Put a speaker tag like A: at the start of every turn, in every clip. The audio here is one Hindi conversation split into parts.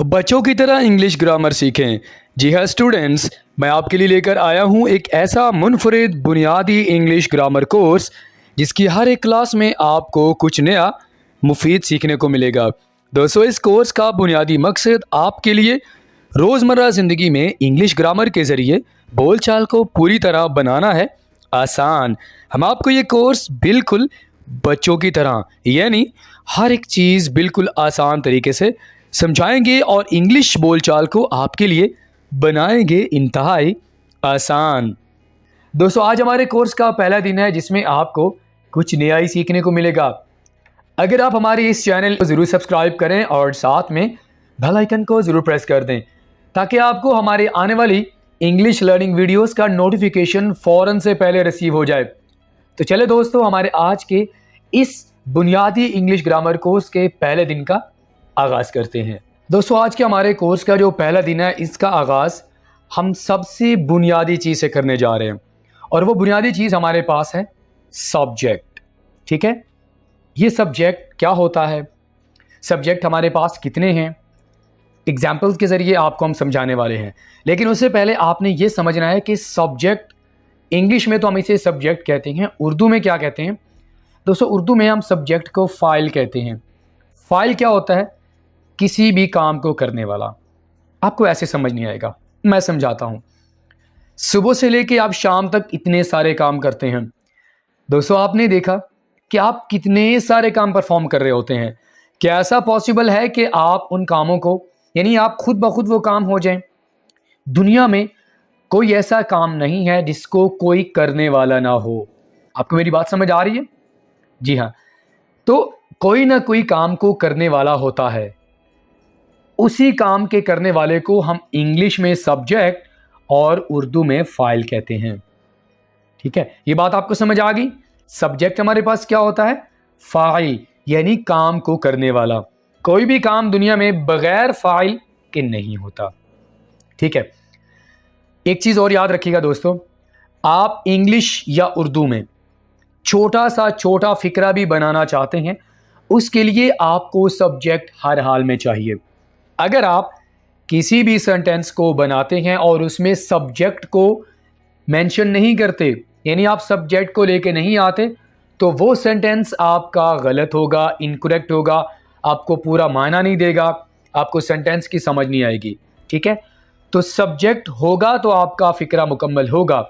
A: बच्चों की तरह इंग्लिश ग्रामर सीखें। जी हाँ स्टूडेंट्स, मैं आपके लिए लेकर आया हूँ एक ऐसा मुनफरिद बुनियादी इंग्लिश ग्रामर कोर्स जिसकी हर एक क्लास में आपको कुछ नया मुफीद सीखने को मिलेगा। दोस्तों, इस कोर्स का बुनियादी मकसद आपके लिए रोज़मर्रा ज़िंदगी में इंग्लिश ग्रामर के ज़रिए बोलचाल को पूरी तरह बनाना है आसान। हम आपको ये कोर्स बिल्कुल बच्चों की तरह यानी हर एक चीज़ बिल्कुल आसान तरीके से समझाएंगे और इंग्लिश बोलचाल को आपके लिए बनाएंगे इंतहाई आसान। दोस्तों, आज हमारे कोर्स का पहला दिन है जिसमें आपको कुछ नया ही सीखने को मिलेगा। अगर आप हमारे इस चैनल को ज़रूर सब्सक्राइब करें और साथ में बेल आइकन को ज़रूर प्रेस कर दें ताकि आपको हमारे आने वाली इंग्लिश लर्निंग वीडियोस का नोटिफिकेशन फ़ौरन से पहले रिसीव हो जाए। तो चले दोस्तों, हमारे आज के इस बुनियादी इंग्लिश ग्रामर कोर्स के पहले दिन का आगाज़ करते हैं। दोस्तों, आज के हमारे कोर्स का जो पहला दिन है इसका आगाज़ हम सबसे बुनियादी चीज़ से करने जा रहे हैं और वो बुनियादी चीज़ हमारे पास है सब्जेक्ट। ठीक है, ये सब्जेक्ट क्या होता है, सब्जेक्ट हमारे पास कितने हैं, एग्जाम्पल्स के ज़रिए आपको हम समझाने वाले हैं। लेकिन उससे पहले आपने ये समझना है कि सब्जेक्ट इंग्लिश में तो हम इसे सब्जेक्ट कहते हैं, उर्दू में क्या कहते हैं। दोस्तों, उर्दू में हम सब्जेक्ट को फ़ाइल कहते हैं। फ़ाइल क्या होता है? किसी भी काम को करने वाला। आपको ऐसे समझ नहीं आएगा, मैं समझाता हूँ। सुबह से लेके आप शाम तक इतने सारे काम करते हैं। दोस्तों, आपने देखा कि आप कितने सारे काम परफॉर्म कर रहे होते हैं। क्या ऐसा पॉसिबल है कि आप उन कामों को यानी आप खुद ब खुद वो काम हो जाएं? दुनिया में कोई ऐसा काम नहीं है जिसको कोई करने वाला ना हो। आपको मेरी बात समझ आ रही है? जी हाँ, तो कोई ना कोई काम को करने वाला होता है। उसी काम के करने वाले को हम इंग्लिश में सब्जेक्ट और उर्दू में फ़ाइल कहते हैं। ठीक है, ये बात आपको समझ आ गई। सब्जेक्ट हमारे पास क्या होता है? फ़ाइल यानी काम को करने वाला। कोई भी काम दुनिया में बगैर फ़ाइल के नहीं होता। ठीक है, एक चीज़ और याद रखिएगा दोस्तों, आप इंग्लिश या उर्दू में छोटा सा छोटा फ़िक्रा भी बनाना चाहते हैं, उसके लिए आपको सब्जेक्ट हर हाल में चाहिए। अगर आप किसी भी सेंटेंस को बनाते हैं और उसमें सब्जेक्ट को मेंशन नहीं करते यानी आप सब्जेक्ट को लेके नहीं आते, तो वो सेंटेंस आपका गलत होगा, इनकरेक्ट होगा, आपको पूरा मायना नहीं देगा, आपको सेंटेंस की समझ नहीं आएगी। ठीक है, तो सब्जेक्ट होगा तो आपका फ़िक्रा मुकम्मल होगा।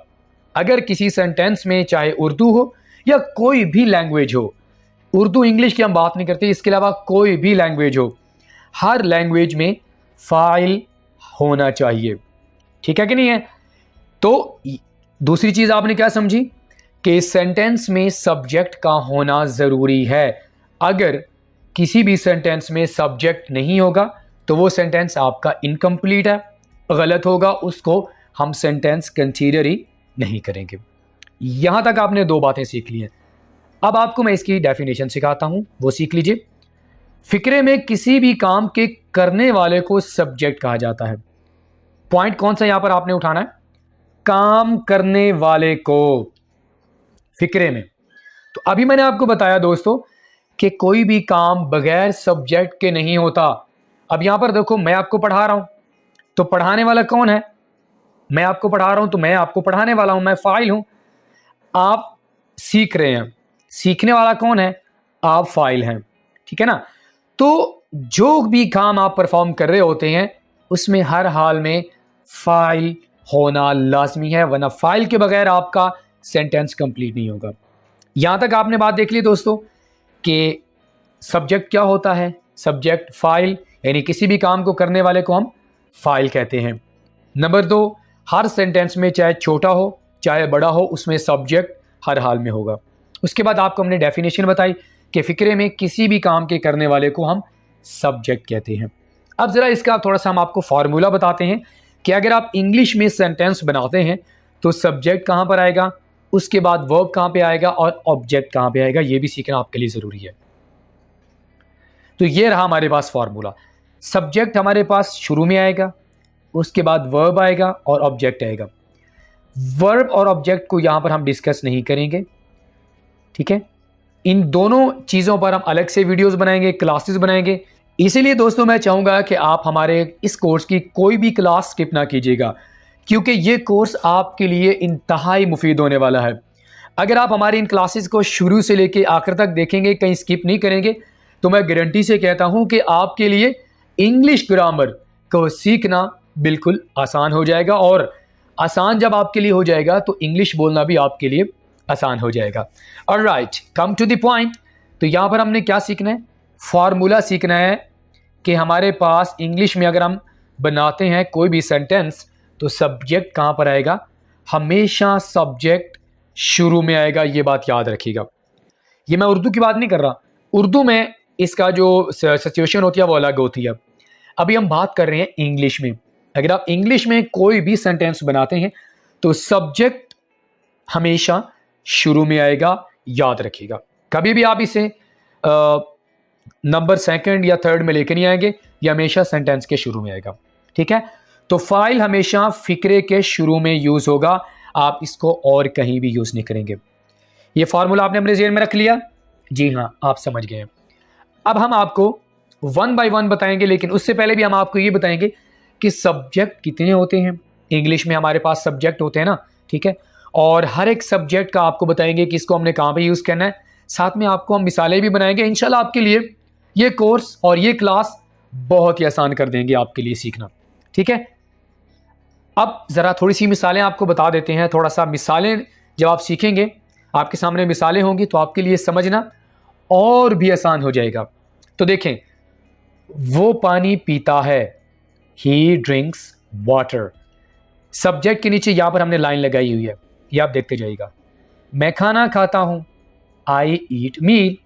A: अगर किसी सेंटेंस में चाहे उर्दू हो या कोई भी लैंग्वेज हो, उर्दू इंग्लिश की हम बात नहीं करते, इसके अलावा कोई भी लैंग्वेज हो, हर लैंग्वेज में फ़ाइल होना चाहिए। ठीक है कि नहीं है? तो दूसरी चीज़ आपने क्या समझी कि सेंटेंस में सब्जेक्ट का होना ज़रूरी है। अगर किसी भी सेंटेंस में सब्जेक्ट नहीं होगा तो वो सेंटेंस आपका इनकम्प्लीट है, गलत होगा, उसको हम सेंटेंस कंसीडर ही नहीं करेंगे। यहाँ तक आपने दो बातें सीख ली हैं। अब आपको मैं इसकी डेफिनेशन सिखाता हूँ, वो सीख लीजिए। फ़िक्रे में किसी भी काम के करने वाले को सब्जेक्ट कहा जाता है। पॉइंट कौन सा यहां पर आपने उठाना है? काम करने वाले को फ़िक्रे में। तो अभी मैंने आपको बताया दोस्तों कि कोई भी काम बगैर सब्जेक्ट के नहीं होता। अब यहां पर देखो, मैं आपको पढ़ा रहा हूं तो पढ़ाने वाला कौन है? मैं आपको पढ़ा रहा हूं तो मैं आपको पढ़ाने वाला हूं, मैं फ़ाइल हूं। आप सीख रहे हैं, सीखने वाला कौन है? आप फ़ाइल हैं। ठीक है ना? तो जो भी काम आप परफॉर्म कर रहे होते हैं उसमें हर हाल में फ़ाइल होना लाजमी है, वरना फ़ाइल के बगैर आपका सेंटेंस कंप्लीट नहीं होगा। यहाँ तक आपने बात देख ली दोस्तों कि सब्जेक्ट क्या होता है। सब्जेक्ट फ़ाइल यानी किसी भी काम को करने वाले को हम फ़ाइल कहते हैं। नंबर 2, हर सेंटेंस में चाहे छोटा हो चाहे बड़ा हो, उसमें सब्जेक्ट हर हाल में होगा। उसके बाद आपको हमने डेफिनेशन बताई कि फ़िक्रे में किसी भी काम के करने वाले को हम सब्जेक्ट कहते हैं। अब ज़रा इसका थोड़ा सा हम आपको फार्मूला बताते हैं कि अगर आप इंग्लिश में सेंटेंस बनाते हैं तो सब्जेक्ट कहाँ पर आएगा, उसके बाद वर्ब कहाँ पे आएगा और ऑब्जेक्ट कहाँ पे आएगा, ये भी सीखना आपके लिए ज़रूरी है। तो ये रहा हमारे पास फार्मूला। सब्जेक्ट हमारे पास शुरू में आएगा, उसके बाद वर्ब आएगा और ऑब्जेक्ट आएगा। वर्ब और ऑब्जेक्ट को यहाँ पर हम डिस्कस नहीं करेंगे। ठीक है, इन दोनों चीज़ों पर हम अलग से वीडियोस बनाएंगे, क्लासेस बनाएंगे। इसीलिए दोस्तों मैं चाहूँगा कि आप हमारे इस कोर्स की कोई भी क्लास स्किप ना कीजिएगा, क्योंकि ये कोर्स आपके लिए इंतहाई मुफीद होने वाला है। अगर आप हमारी इन क्लासेस को शुरू से लेकर आखिर तक देखेंगे, कहीं स्किप नहीं करेंगे, तो मैं गारंटी से कहता हूँ कि आपके लिए इंग्लिश ग्रामर को सीखना बिल्कुल आसान हो जाएगा, और आसान जब आपके लिए हो जाएगा तो इंग्लिश बोलना भी आपके लिए आसान हो जाएगा। Alright, come to the point. तो यहाँ पर हमने क्या सीखना है? फार्मूला सीखना है कि हमारे पास इंग्लिश में अगर हम बनाते हैं कोई भी सेंटेंस, तो सब्जेक्ट कहाँ पर आएगा? हमेशा सब्जेक्ट शुरू में आएगा। ये बात याद रखिएगा। ये मैं उर्दू की बात नहीं कर रहा, उर्दू में इसका जो सिचुएशन होती है वो अलग होती है। अभी हम बात कर रहे हैं इंग्लिश में। अगर आप इंग्लिश में कोई भी सेंटेंस बनाते हैं तो सब्जेक्ट हमेशा शुरू में आएगा, याद रखिएगा। कभी भी आप इसे नंबर सेकंड या थर्ड में लेकर नहीं आएंगे, ये हमेशा सेंटेंस के शुरू में आएगा। ठीक है, तो फाइल हमेशा फिक्रे के शुरू में यूज होगा, आप इसको और कहीं भी यूज नहीं करेंगे। ये फार्मूला आपने अपने ज़हन में रख लिया? जी हाँ, आप समझ गए। अब हम आपको वन बाय वन बताएंगे, लेकिन उससे पहले भी हम आपको ये बताएंगे कि सब्जेक्ट कितने होते हैं। इंग्लिश में हमारे पास सब्जेक्ट होते हैं ना, ठीक है, और हर एक सब्जेक्ट का आपको बताएंगे कि इसको हमने कहाँ पे यूज़ करना है। साथ में आपको हम मिसालें भी बनाएंगे। इंशाल्लाह आपके लिए ये कोर्स और ये क्लास बहुत ही आसान कर देंगे आपके लिए सीखना। ठीक है, अब ज़रा थोड़ी सी मिसालें आपको बता देते हैं। थोड़ा सा मिसालें जब आप सीखेंगे, आपके सामने मिसालें होंगी, तो आपके लिए समझना और भी आसान हो जाएगा। तो देखें, वो पानी पीता है, ही ड्रिंक्स वाटर। सब्जेक्ट के नीचे यहाँ पर हमने लाइन लगाई हुई है, ये आप देखते जाइएगा। मैं खाना खाता हूँ, आई ईट मील।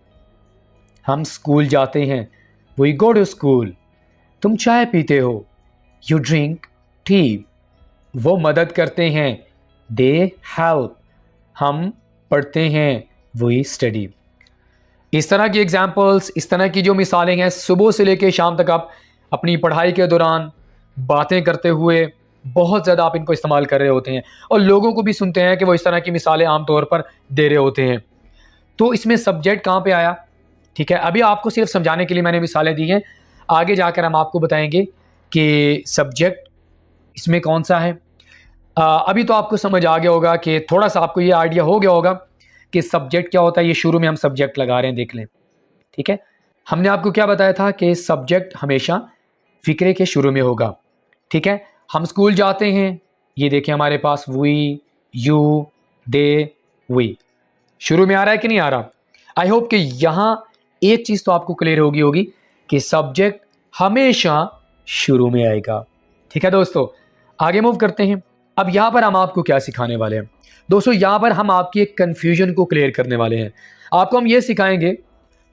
A: हम स्कूल जाते हैं, वी गो टू स्कूल। तुम चाय पीते हो, यू ड्रिंक टी। वो मदद करते हैं, दे हेल्प। हम पढ़ते हैं, वी स्टडी। इस तरह की एग्जाम्पल्स, इस तरह की जो मिसालें हैं, सुबह से लेकर शाम तक आप अपनी पढ़ाई के दौरान बातें करते हुए बहुत ज़्यादा आप इनको इस्तेमाल कर रहे होते हैं, और लोगों को भी सुनते हैं कि वो इस तरह की मिसालें आमतौर पर दे रहे होते हैं। तो इसमें सब्जेक्ट कहाँ पे आया? ठीक है, अभी आपको सिर्फ समझाने के लिए मैंने मिसालें दी हैं, आगे जाकर हम आपको बताएंगे कि सब्जेक्ट इसमें कौन सा है। अभी तो आपको समझ आ गया होगा कि थोड़ा सा आपको ये आइडिया हो गया होगा कि सब्जेक्ट क्या होता है। ये शुरू में हम सब्जेक्ट लगा रहे हैं, देख लें। ठीक है, हमने आपको क्या बताया था कि सब्जेक्ट हमेशा फिक्रे के शुरू में होगा। ठीक है, हम स्कूल जाते हैं, ये देखें हमारे पास वी, यू, दे, वी शुरू में आ रहा है कि नहीं आ रहा? आई होप कि यहाँ एक चीज़ तो आपको क्लियर होगी कि सब्जेक्ट हमेशा शुरू में आएगा। ठीक है दोस्तों, आगे मूव करते हैं। अब यहाँ पर हम आपको क्या सिखाने वाले हैं दोस्तों? यहाँ पर हम आपकी एक कन्फ्यूजन को क्लियर करने वाले हैं। आपको हम ये सिखाएंगे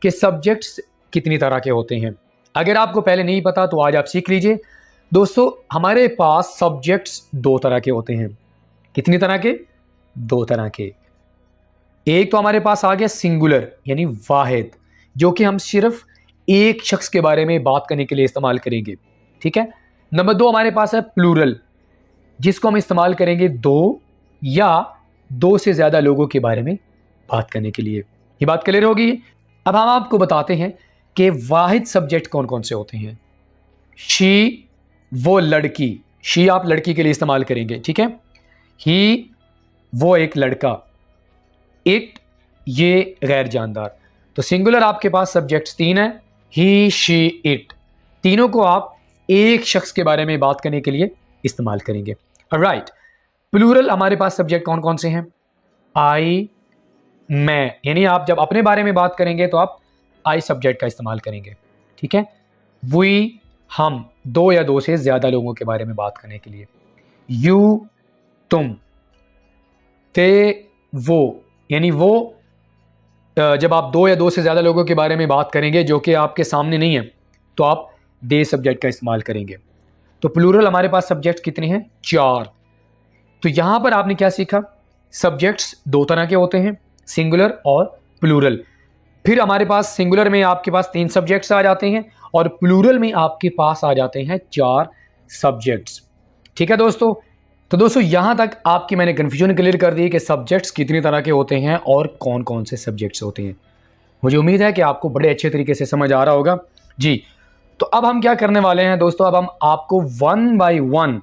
A: कि सब्जेक्ट्स कितनी तरह के होते हैं। अगर आपको पहले नहीं पता तो आज आप सीख लीजिए। दोस्तों, हमारे पास सब्जेक्ट्स दो तरह के होते हैं। कितनी तरह के? दो तरह के। एक तो हमारे पास आ गया सिंगुलर, यानी वाहिद, जो कि हम सिर्फ एक शख्स के बारे में बात करने के लिए इस्तेमाल करेंगे। ठीक है, नंबर दो हमारे पास है प्लूरल, जिसको हम इस्तेमाल करेंगे दो या दो से ज़्यादा लोगों के बारे में बात करने के लिए। ये बात क्लियर होगी? अब हम आपको बताते हैं कि वाहिद सब्जेक्ट कौन कौन से होते हैं। शी, वो लड़की, शी आप लड़की के लिए इस्तेमाल करेंगे। ठीक है, ही, वो एक लड़का। इट, ये गैर जानदार। तो सिंगुलर आपके पास सब्जेक्ट्स तीन है, ही, शी, इट। तीनों को आप एक शख्स के बारे में बात करने के लिए इस्तेमाल करेंगे। राइट, प्लूरल हमारे पास सब्जेक्ट कौन कौन से हैं? आई, मैं, यानी आप जब अपने बारे में बात करेंगे तो आप आई सब्जेक्ट का इस्तेमाल करेंगे। ठीक है, वी, हम, दो या दो से ज्यादा लोगों के बारे में बात करने के लिए। यू, तुम। ते, वो, यानी वो जब आप दो या दो से ज़्यादा लोगों के बारे में बात करेंगे जो कि आपके सामने नहीं है, तो आप दे सब्जेक्ट का इस्तेमाल करेंगे। तो प्लूरल हमारे पास सब्जेक्ट कितने हैं? चार। तो यहाँ पर आपने क्या सीखा? सब्जेक्ट्स दो तरह के होते हैं, सिंगुलर और प्लूरल। फिर हमारे पास सिंगुलर में आपके पास तीन सब्जेक्ट्स आ जाते हैं और प्लूरल में आपके पास आ जाते हैं चार सब्जेक्ट्स। ठीक है दोस्तों, तो दोस्तों यहाँ तक आपकी मैंने कन्फ्यूजन क्लियर कर दी कि सब्जेक्ट्स कितनी तरह के होते हैं और कौन कौन से सब्जेक्ट्स होते हैं। मुझे उम्मीद है कि आपको बड़े अच्छे तरीके से समझ आ रहा होगा जी। तो अब हम क्या करने वाले हैं दोस्तों, अब हम आपको 1 बाय 1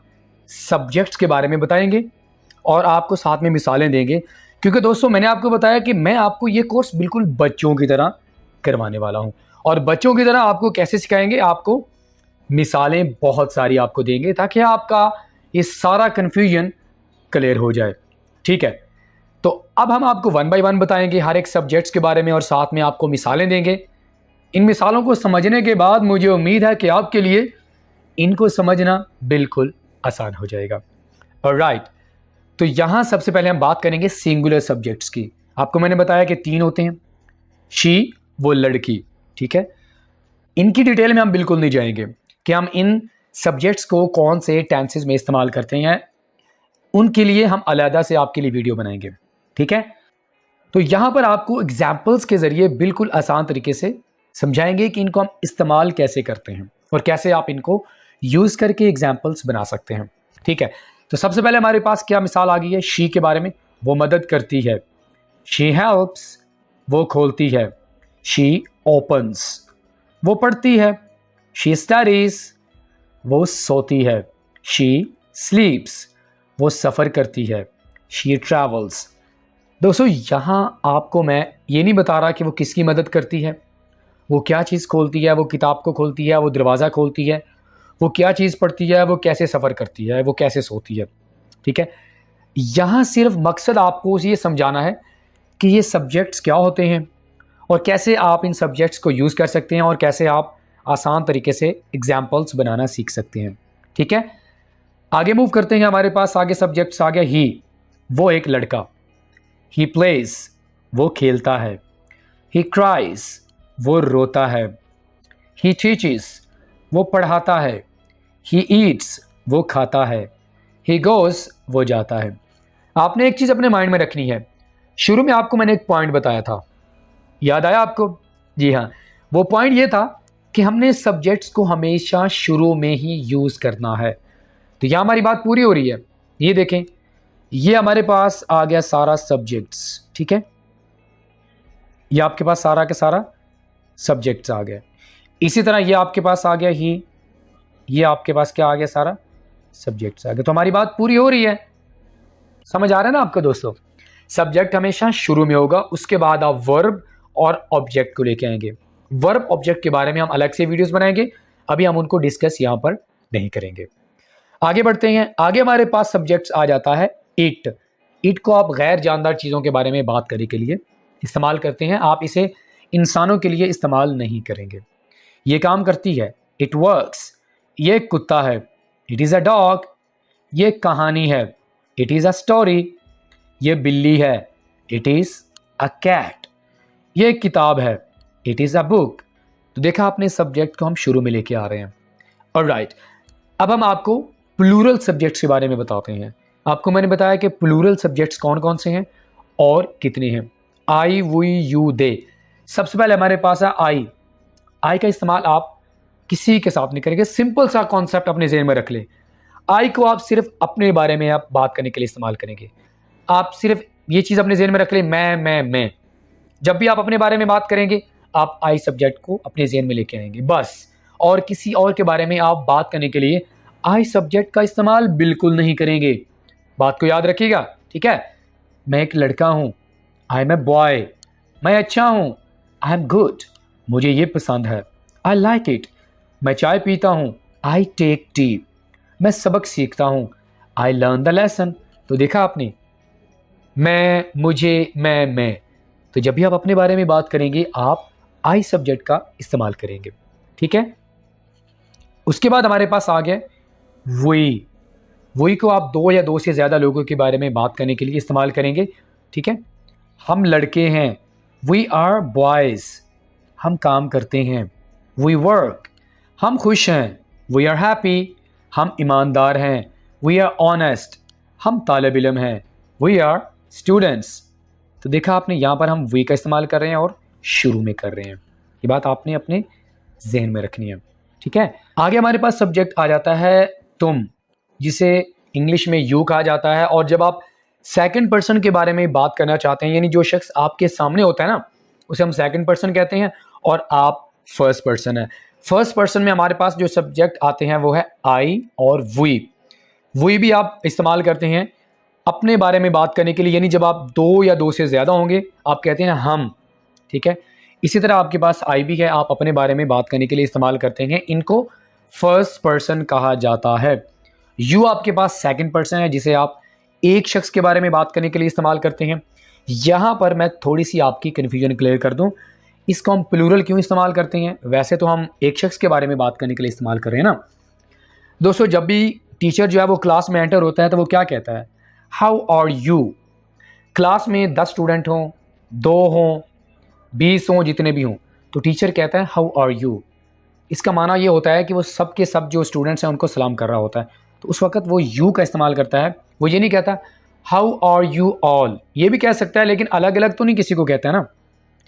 A: सब्जेक्ट्स के बारे में बताएंगे और आपको साथ में मिसालें देंगे, क्योंकि दोस्तों मैंने आपको बताया कि मैं आपको ये कोर्स बिल्कुल बच्चों की तरह करवाने वाला हूँ। और बच्चों की तरह आपको कैसे सिखाएंगे, आपको मिसालें बहुत सारी आपको देंगे ताकि आपका ये सारा कन्फ्यूजन क्लियर हो जाए। ठीक है, तो अब हम आपको 1 बाय 1 बताएंगे हर एक सब्जेक्ट्स के बारे में और साथ में आपको मिसालें देंगे। इन मिसालों को समझने के बाद मुझे उम्मीद है कि आपके लिए इनको समझना बिल्कुल आसान हो जाएगा। ऑलराइट, तो यहां सबसे पहले हम बात करेंगे सिंगुलर सब्जेक्ट्स की। आपको मैंने बताया कि 3 होते हैं। शी, वो लड़की, ठीक है। इनकी डिटेल में हम बिल्कुल नहीं जाएंगे कि हम इन सब्जेक्ट्स को कौन से टेंसेस में इस्तेमाल करते हैं, उनके लिए हम अलहदा से आपके लिए वीडियो बनाएंगे। ठीक है, तो यहां पर आपको एग्जाम्पल्स के जरिए बिल्कुल आसान तरीके से समझाएंगे कि इनको हम इस्तेमाल कैसे करते हैं और कैसे आप इनको यूज करके एग्जाम्पल्स बना सकते हैं। ठीक है, तो सबसे पहले हमारे पास क्या मिसाल आ गई है शी के बारे में, वो मदद करती है। शी हेल्प्स, वो खोलती है। शी ओपन्स, वो पढ़ती है। शी स्टडीज, वो सोती है। शी स्लीप्स, वो सफ़र करती है। She travels. दोस्तों यहाँ आपको मैं ये नहीं बता रहा कि वो किसकी मदद करती है, वो क्या चीज़ खोलती है, वो किताब को खोलती है, वो दरवाज़ा खोलती है, वो क्या चीज़ पढ़ती है, वो कैसे सफ़र करती है, वो कैसे सोती है। ठीक है, यहाँ सिर्फ मकसद आपको ये समझाना है कि ये सब्जेक्ट्स क्या होते हैं और कैसे आप इन सब्जेक्ट्स को यूज़ कर सकते हैं और कैसे आप आसान तरीके से एग्जाम्पल्स बनाना सीख सकते हैं। ठीक है, आगे मूव करते हैं। हमारे पास आगे सब्जेक्ट्स आ गया ही, वो एक लड़का। ही प्लेज, वो खेलता है। ही क्राइज, वो रोता है। ही टीचेस, वो पढ़ाता है। ही ईट्स, वो खाता है। ही गोज, वो जाता है। आपने एक चीज़ अपने माइंड में रखनी है, शुरू में आपको मैंने एक पॉइंट बताया था, याद आया आपको? जी हाँ, वो पॉइंट ये था कि हमने सब्जेक्ट्स को हमेशा शुरू में ही यूज़ करना है। तो यह हमारी बात पूरी हो रही है। ये देखें, ये हमारे पास आ गया सारा सब्जेक्ट्स। ठीक है, ये आपके पास सारा के सारा सब्जेक्ट्स आ गए। इसी तरह ये आपके पास आ गया ही, ये आपके पास क्या आ गया, सारा सब्जेक्ट्स आ गए। तो हमारी बात पूरी हो रही है। समझ आ रहा है ना आपको दोस्तों? सब्जेक्ट हमेशा शुरू में होगा, उसके बाद आप वर्ब और ऑब्जेक्ट को लेके आएंगे। वर्ब ऑब्जेक्ट के बारे में हम अलग से वीडियोस बनाएंगे, अभी हम उनको डिस्कस यहाँ पर नहीं करेंगे। आगे बढ़ते हैं। आगे हमारे पास सब्जेक्ट्स आ जाता है इट। इट को आप गैर जानदार चीज़ों के बारे में बात करने के लिए इस्तेमाल करते हैं, आप इसे इंसानों के लिए इस्तेमाल नहीं करेंगे। ये काम करती है, इट वर्क्स। ये एक कुत्ता है, इट इज़ अ डॉग। ये एक कहानी है, इट इज़ अ स्टोरी। ये बिल्ली है, इट इज़ अ कैट। ये एक किताब है, इट इज़ अ बुक। तो देखा आपने, सब्जेक्ट को हम शुरू में लेके आ रहे हैं। ऑलराइट, अब हम आपको प्लूरल सब्जेक्ट्स के बारे में बताते हैं। आपको मैंने बताया कि प्लूरल सब्जेक्ट्स कौन कौन से हैं और कितने हैं। आई, वी, यू, दे। सबसे पहले हमारे पास है आई। आई का इस्तेमाल आप किसी के साथ नहीं करेंगे। सिंपल सा कॉन्सेप्ट अपने ज़हन में रख लें। आई को आप सिर्फ अपने बारे में आप बात करने के लिए इस्तेमाल करेंगे। आप सिर्फ ये चीज़ अपने ज़हन में रख लें, मैं। जब भी आप अपने बारे में बात करेंगे, आप आई सब्जेक्ट को अपने ज़हन में लेके आएंगे बस। और किसी और के बारे में आप बात करने के लिए आई सब्जेक्ट का इस्तेमाल बिल्कुल नहीं करेंगे। बात को याद रखिएगा, ठीक है? मैं एक लड़का हूँ, आई एम ए बॉय। मैं अच्छा हूँ, आई एम गुड। मुझे ये पसंद है, आई लाइक इट। मैं चाय पीता हूँ, आई टेक टी। मैं सबक सीखता हूँ, आई लर्न द लेसन। तो देखा आपने, मैं, मुझे, मैं। तो जब भी आप अपने बारे में बात करेंगे, आप आई सब्जेक्ट का इस्तेमाल करेंगे। ठीक है, उसके बाद हमारे पास आ गया वही। वही को आप दो या दो से ज़्यादा लोगों के बारे में बात करने के लिए इस्तेमाल करेंगे। ठीक है, हम लड़के हैं, वी आर बॉयज़। हम काम करते हैं, वी वर्क। हम खुश हैं, वी आर हैप्पी। हम ईमानदार हैं, वी आर ऑनेस्ट। हम तालिब इल्म हैं, वी आर स्टूडेंट्स। तो देखा आपने, यहाँ पर हम वी का इस्तेमाल कर रहे हैं और शुरू में कर रहे हैं। ये बात आपने अपने जहन में रखनी है। ठीक है, आगे हमारे पास सब्जेक्ट आ जाता है तुम, जिसे इंग्लिश में यू कहा जाता है। और जब आप सेकंड पर्सन के बारे में बात करना चाहते हैं, यानी जो शख्स आपके सामने होता है ना, उसे हम सेकंड पर्सन कहते हैं और आप फर्स्ट पर्सन है। फर्स्ट पर्सन में हमारे पास जो सब्जेक्ट आते हैं वो है आई और वी भी आप इस्तेमाल करते हैं अपने बारे में बात करने के लिए, यानी जब आप दो या दो से ज़्यादा होंगे आप कहते हैं हम, ठीक है। इसी तरह आपके पास आई भी है, आप अपने बारे में बात करने के लिए इस्तेमाल करते हैं, इनको फर्स्ट पर्सन कहा जाता है। यू आपके पास सेकंड पर्सन है जिसे आप एक शख्स के बारे में बात करने के लिए इस्तेमाल करते हैं। यहाँ पर मैं थोड़ी सी आपकी कन्फ्यूजन क्लियर कर दूँ, इसको हम प्लूरल क्यों इस्तेमाल करते हैं? वैसे तो हम एक शख्स के बारे में बात करने के लिए इस्तेमाल कर रहे हैं ना दोस्तों। जब भी टीचर जो है वो क्लास में एंटर होता है तो वो क्या कहता है? How are you. क्लास में 10 स्टूडेंट हों, 2 हों, 20 हों, जितने भी हों, तो टीचर कहता है हाउ आर यू। इसका माना ये होता है कि वो सब के सब जो स्टूडेंट्स हैं उनको सलाम कर रहा होता है, तो उस वक्त वो यू का इस्तेमाल करता है। वो ये नहीं कहता हाउ आर यू ऑल, ये भी कह सकता है लेकिन अलग अलग तो नहीं किसी को कहता है ना,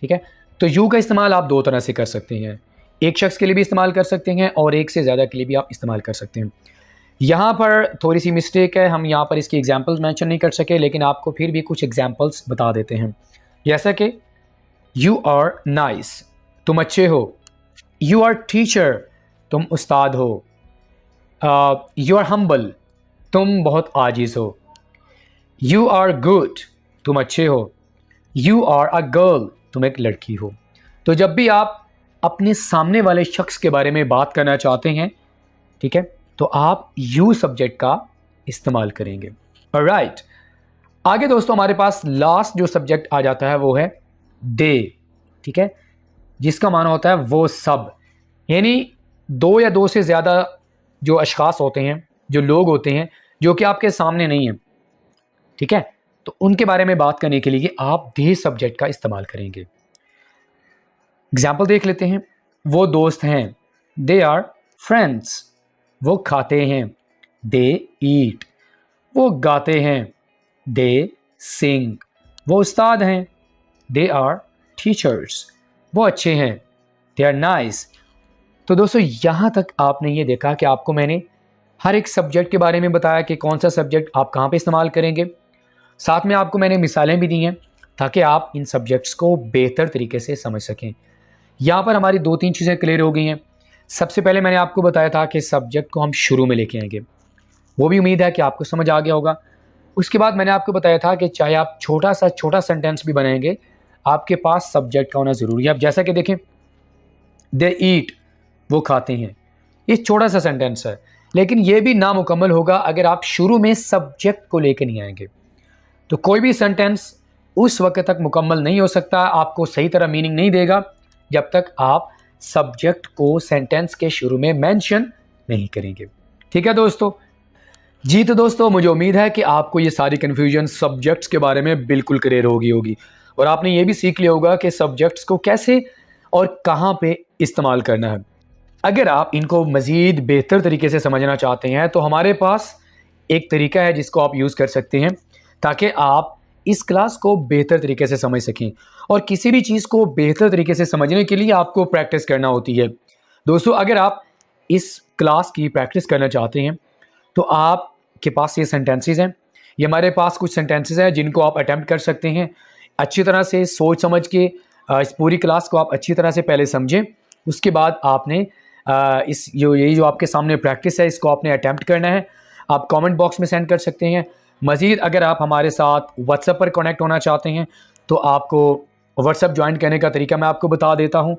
A: ठीक है। तो यू का इस्तेमाल आप दो तरह से कर सकते हैं, एक शख्स के लिए भी इस्तेमाल कर सकते हैं और एक से ज़्यादा के लिए भी आप इस्तेमाल कर सकते हैं। यहाँ पर थोड़ी सी मिस्टेक है, हम यहाँ पर इसकी एग्जांपल्स मेंशन नहीं कर सके, लेकिन आपको फिर भी कुछ एग्जांपल्स बता देते हैं। जैसा कि यू आर नाइस, तुम अच्छे हो। यू आर टीचर, तुम उस्ताद हो। यू आर हम्बल, तुम बहुत आजिज़ हो। यू आर गुड, तुम अच्छे हो। यू आर अ गर्ल, तुम एक लड़की हो। तो जब भी आप अपने सामने वाले शख्स के बारे में बात करना चाहते हैं, ठीक है, तो आप यू सब्जेक्ट का इस्तेमाल करेंगे। राइट, आगे दोस्तों हमारे पास लास्ट जो सब्जेक्ट आ जाता है वो है दे, ठीक है, जिसका माना होता है वो सब, यानी दो या दो से ज़्यादा जो अशखास होते हैं, जो लोग होते हैं जो कि आपके सामने नहीं हैं, ठीक है, तो उनके बारे में बात करने के लिए आप दे सब्जेक्ट का इस्तेमाल करेंगे। एग्जाम्पल देख लेते हैं। वो दोस्त हैं, दे आर फ्रेंड्स। वो खाते हैं, दे ईट। वो गाते हैं, दे सिंग। वो उस्ताद हैं, दे आर टीचर्स। वो अच्छे हैं, दे आर नाइस। तो दोस्तों यहाँ तक आपने ये देखा कि आपको मैंने हर एक सब्जेक्ट के बारे में बताया कि कौन सा सब्जेक्ट आप कहाँ पे इस्तेमाल करेंगे। साथ में आपको मैंने मिसालें भी दी हैं ताकि आप इन सब्जेक्ट्स को बेहतर तरीके से समझ सकें। यहाँ पर हमारी 2-3 चीज़ें क्लियर हो गई हैं। सबसे पहले मैंने आपको बताया था कि सब्जेक्ट को हम शुरू में लेके आएंगे, वो भी उम्मीद है कि आपको समझ आ गया होगा। उसके बाद मैंने आपको बताया था कि चाहे आप छोटा सेंटेंस भी बनाएंगे, आपके पास सब्जेक्ट का होना ज़रूरी है। अब जैसा कि देखें, दे ईट, वो खाते हैं, ये छोटा सा सेंटेंस है, लेकिन ये भी नामुकम्मल होगा अगर आप शुरू में सब्जेक्ट को लेकर नहीं आएंगे। तो कोई भी सेंटेंस उस वक्त तक मुकम्मल नहीं हो सकता, आपको सही तरह मीनिंग नहीं देगा जब तक आप सब्जेक्ट को सेंटेंस के शुरू में मेंशन नहीं करेंगे। ठीक है दोस्तों जी, तो दोस्तों मुझे उम्मीद है कि आपको ये सारी कन्फ्यूजन सब्जेक्ट्स के बारे में बिल्कुल क्लियर होगी और आपने ये भी सीख लिया होगा कि सब्जेक्ट्स को कैसे और कहाँ पे इस्तेमाल करना है। अगर आप इनको मज़ीद बेहतर तरीके से समझना चाहते हैं तो हमारे पास एक तरीका है जिसको आप यूज़ कर सकते हैं ताकि आप इस क्लास को बेहतर तरीके से समझ सकें। और किसी भी चीज़ को बेहतर तरीके से समझने के लिए आपको प्रैक्टिस करना होती है। दोस्तों अगर आप इस क्लास की प्रैक्टिस करना चाहते हैं तो आपके पास ये सेंटेंसेस हैं, ये हमारे पास कुछ सेंटेंसेस हैं जिनको आप अटैम्प्ट कर सकते हैं। अच्छी तरह से सोच समझ के इस पूरी क्लास को आप अच्छी तरह से पहले समझें, उसके बाद आपने यही जो आपके सामने प्रैक्टिस है इसको आपने अटैम्प्ट करना है। आप कमेंट बॉक्स में सेंड कर सकते हैं। मज़ीद अगर आप हमारे साथ व्हाट्सएप पर कनेक्ट होना चाहते हैं तो आपको व्हाट्सएप ज्वाइन करने का तरीका मैं आपको बता देता हूं।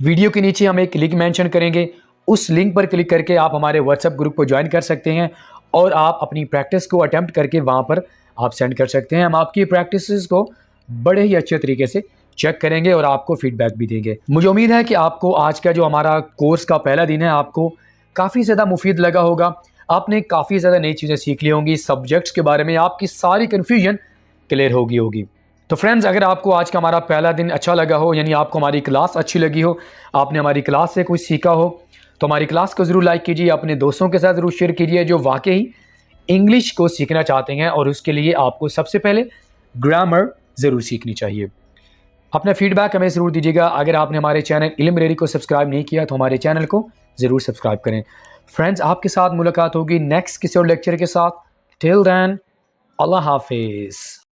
A: वीडियो के नीचे हम एक लिंक मेंशन करेंगे, उस लिंक पर क्लिक करके आप हमारे व्हाट्सएप ग्रुप को ज्वाइन कर सकते हैं और आप अपनी प्रैक्टिस को अटैम्प्ट करके वहां पर आप सेंड कर सकते हैं। हम आपकी प्रैक्टिस को बड़े ही अच्छे तरीके से चेक करेंगे और आपको फीडबैक भी देंगे। मुझे उम्मीद है कि आपको आज का जो हमारा कोर्स का पहला दिन है आपको काफ़ी ज़्यादा मुफीद लगा होगा। आपने काफ़ी ज़्यादा नई चीज़ें सीख ली होंगी, सब्जेक्ट्स के बारे में आपकी सारी कन्फ्यूजन क्लियर होगी। तो फ्रेंड्स अगर आपको आज का हमारा पहला दिन अच्छा लगा हो, यानी आपको हमारी क्लास अच्छी लगी हो, आपने हमारी क्लास से कुछ सीखा हो, तो हमारी क्लास को ज़रूर लाइक कीजिए, अपने दोस्तों के साथ ज़रूर शेयर कीजिए जो वाकई इंग्लिश को सीखना चाहते हैं और उसके लिए आपको सबसे पहले ग्रामर ज़रूर सीखनी चाहिए। अपना फीडबैक हमें ज़रूर दीजिएगा। अगर आपने हमारे चैनल इल्म रेडी को सब्सक्राइब नहीं किया तो हमारे चैनल को ज़रूर सब्सक्राइब करें। फ्रेंड्स आपके साथ मुलाकात होगी नेक्स्ट किसी और लेक्चर के साथ। टिल देन अल्लाह हाफिज़।